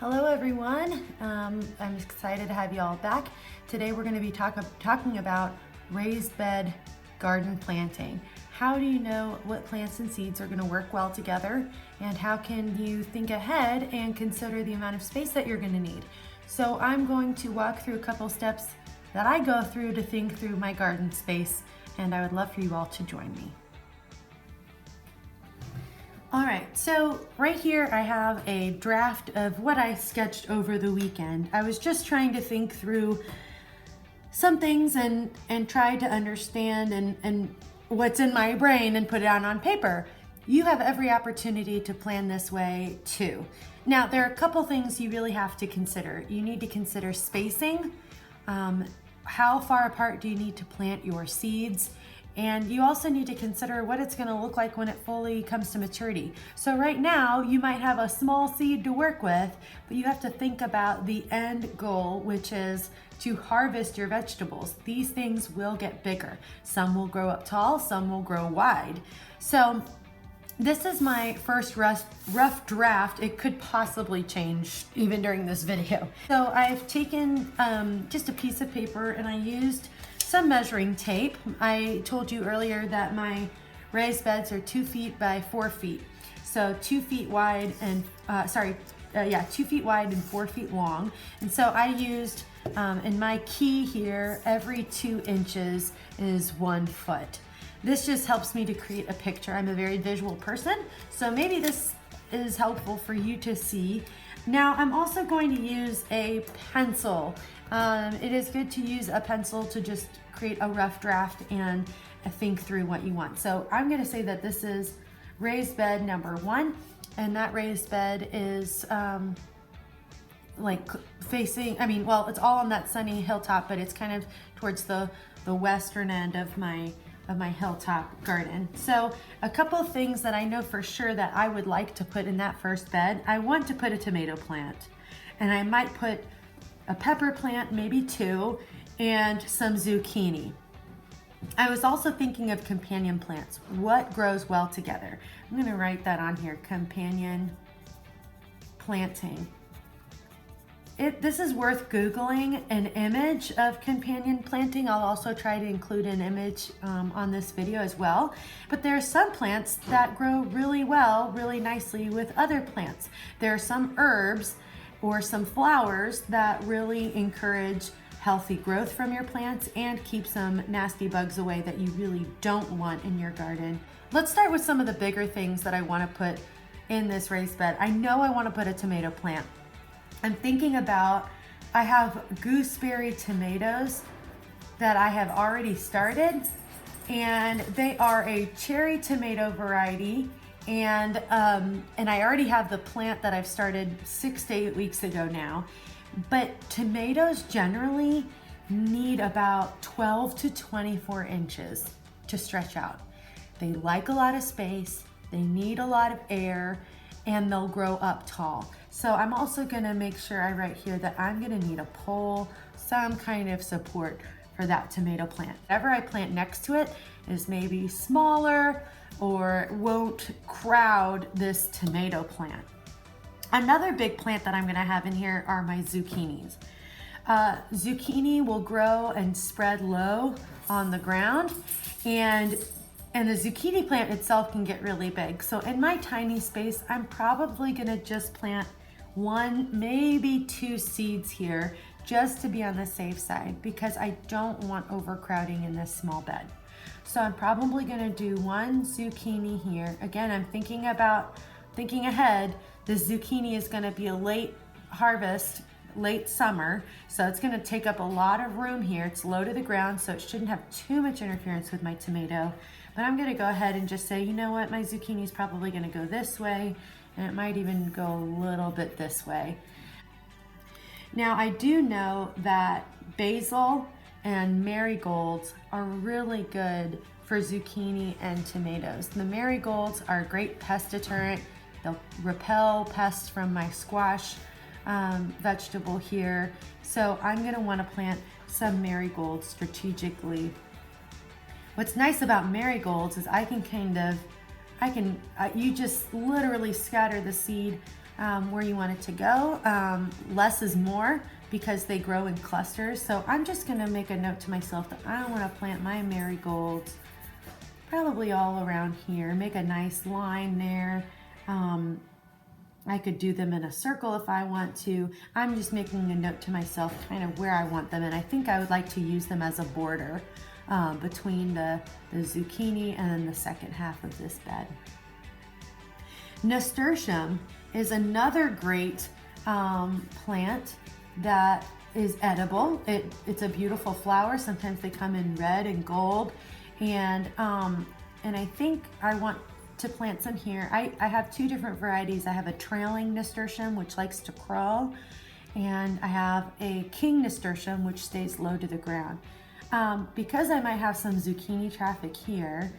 Hello everyone, I'm excited to have you all back. Today we're going to be talking about raised bed garden planting. How do you know what plants and seeds are going to work well together, and how can you think ahead and consider the amount of space that you're going to need? So I'm going to walk through a couple steps that I go through to think through my garden space, and I would love for you all to join me. All right, so right here I have a draft of what I sketched over the weekend. I was just trying to think through some things and try to understand and what's in my brain and put it out on paper. You have every opportunity to plan this way too. Now, there are a couple things you really have to consider. You need to consider spacing. How far apart do you need to plant your seeds? And you also need to consider what it's going to look like when it fully comes to maturity. So right now, you might have a small seed to work with, but you have to think about the end goal, which is to harvest your vegetables. These things will get bigger. Some will grow up tall, some will grow wide. So this is my first rough draft. It could possibly change even during this video. So I've taken just a piece of paper and I used some measuring tape. I told you earlier that my raised beds are 2 feet by 4 feet. So 2 feet wide and, 2 feet wide and 4 feet long. And so I used, in my key here, every 2 inches is 1 foot. This just helps me to create a picture. I'm a very visual person, so maybe this is helpful for you to see. Now, I'm also going to use a pencil. It is good to use a pencil to just create a rough draft and think through what you want. So I'm going to say that this is raised bed number 1, and that raised bed is like facing, it's all on that sunny hilltop, but it's kind of towards the western end of my hilltop garden. So a couple of things that I know for sure that I would like to put in that first bed. I want to put a tomato plant, and I might put a pepper plant, maybe 2, and some zucchini. I was also thinking of companion plants. What grows well together? I'm going to write that on here, companion planting. This is worth Googling an image of companion planting. I'll also try to include an image on this video as well. But there are some plants that grow really well, really nicely with other plants. There are some herbs or some flowers that really encourage healthy growth from your plants and keep some nasty bugs away that you really don't want in your garden. Let's start with some of the bigger things that I want to put in this raised bed. I know I want to put a tomato plant. I'm thinking about, I have gooseberry tomatoes that I have already started, and they are a cherry tomato variety. And I already have the plant that I've started 6 to 8 weeks ago now. But tomatoes generally need about 12 to 24 inches to stretch out. They like a lot of space, they need a lot of air, and they'll grow up tall. So I'm also gonna make sure I write here that I'm gonna need a pole, some kind of support for that tomato plant. Whatever I plant next to it is maybe smaller or won't crowd this tomato plant. Another big plant that I'm gonna have in here are my zucchinis. Zucchini will grow and spread low on the ground, and the zucchini plant itself can get really big. So in my tiny space, I'm probably gonna just plant 1, maybe 2 seeds here just to be on the safe side, because I don't want overcrowding in this small bed. So I'm probably gonna do 1 zucchini here. Again, I'm thinking ahead. The zucchini is gonna be a late harvest, late summer, so it's gonna take up a lot of room here. It's low to the ground, so it shouldn't have too much interference with my tomato. But I'm gonna go ahead and just say, you know what, my zucchini is probably gonna go this way, and it might even go a little bit this way. Now, I do know that basil and marigolds are really good for zucchini and tomatoes. The marigolds are a great pest deterrent. They'll repel pests from my squash vegetable here. So I'm gonna wanna plant some marigolds strategically. What's nice about marigolds is you just literally scatter the seed where you want it to go. Less is more because they grow in clusters. So I'm just gonna make a note to myself that I don't wanna plant my marigolds probably all around here. Make a nice line there. I could do them in a circle if I want to. I'm just making a note to myself kind of where I want them, and I think I would like to use them as a border between the zucchini and then the second half of this bed. Nasturtium is another great plant that is edible. It's a beautiful flower. Sometimes they come in red and gold, and I think I want to plant some here. I have two different varieties. I have a trailing nasturtium, which likes to crawl, and I have a king nasturtium, which stays low to the ground. Because I might have some zucchini traffic here,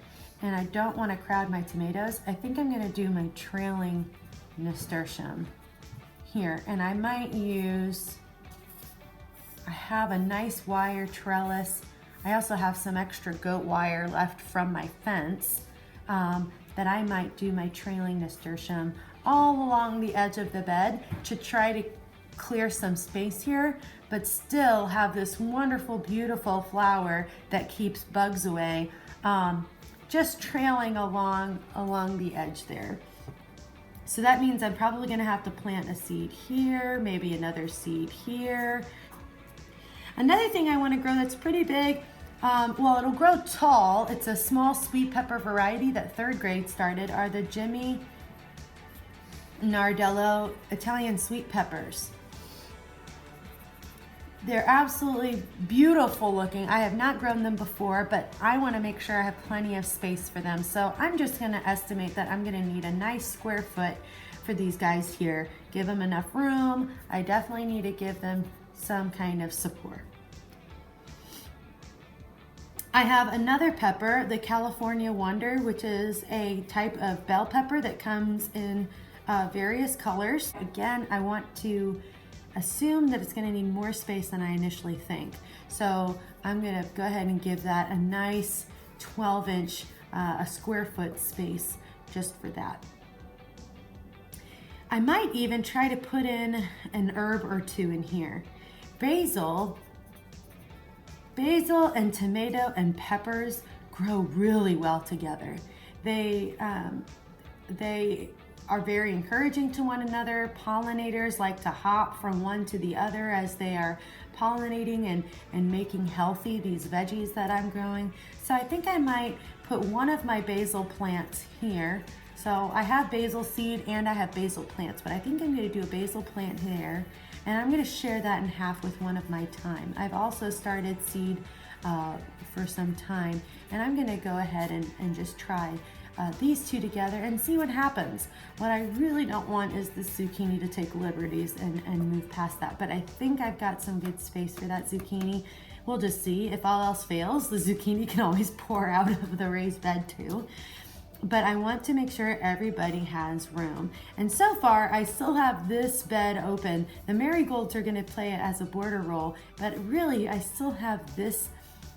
and I don't want to crowd my tomatoes, I think I'm going to do my trailing nasturtium here, and I might use, I have a nice wire trellis. I also have some extra goat wire left from my fence that I might do my trailing nasturtium all along the edge of the bed to try to clear some space here, but still have this wonderful, beautiful flower that keeps bugs away, just trailing along the edge there. So that means I'm probably gonna have to plant a seed here, maybe another seed here. Another thing I wanna grow that's pretty big, well, it'll grow tall. It's a small sweet pepper variety that third grade started, are the Jimmy Nardello Italian sweet peppers. They're absolutely beautiful looking. I have not grown them before, but I want to make sure I have plenty of space for them. So I'm just going to estimate that I'm going to need a nice square foot for these guys here. Give them enough room. I definitely need to give them some kind of support. I have another pepper, the California Wonder, which is a type of bell pepper that comes in various colors. Again, I want to assume that it's going to need more space than I initially think. So I'm going to go ahead and give that a nice 12-inch, a square foot space just for that. I might even try to put in an herb or two in here. Basil and tomato and peppers grow really well together. They are very encouraging to one another. Pollinators like to hop from one to the other as they are pollinating and making healthy these veggies that I'm growing. So I think I might put one of my basil plants here. So I have basil seed and I have basil plants, but I think I'm going to do a basil plant here, and I'm going to share that in half with one of my thyme. I've also started seed for some thyme, and I'm going to go ahead and just try these two together and see what happens. What I really don't want is the zucchini to take liberties and move past that, but I think I've got some good space for that zucchini. We'll just see. If all else fails, the zucchini can always pour out of the raised bed too. But I want to make sure everybody has room. And so far, I still have this bed open. The marigolds are gonna play it as a border roll, but really I still have this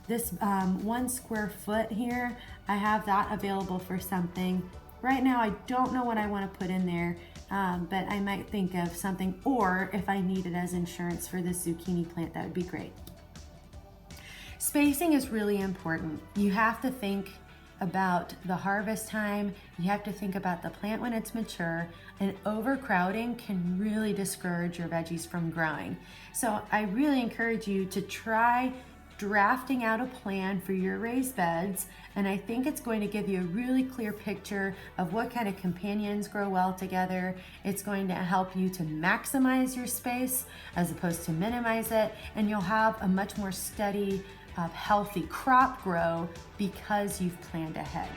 1 square foot here. I have that available for something. Right now, I don't know what I wanna put in there, but I might think of something, or if I need it as insurance for this zucchini plant, that would be great. Spacing is really important. You have to think about the harvest time. You have to think about the plant when it's mature, and overcrowding can really discourage your veggies from growing. So I really encourage you to try drafting out a plan for your raised beds, and I think it's going to give you a really clear picture of what kind of companions grow well together. It's going to help you to maximize your space as opposed to minimize it, and you'll have a much more steady, healthy crop grow because you've planned ahead.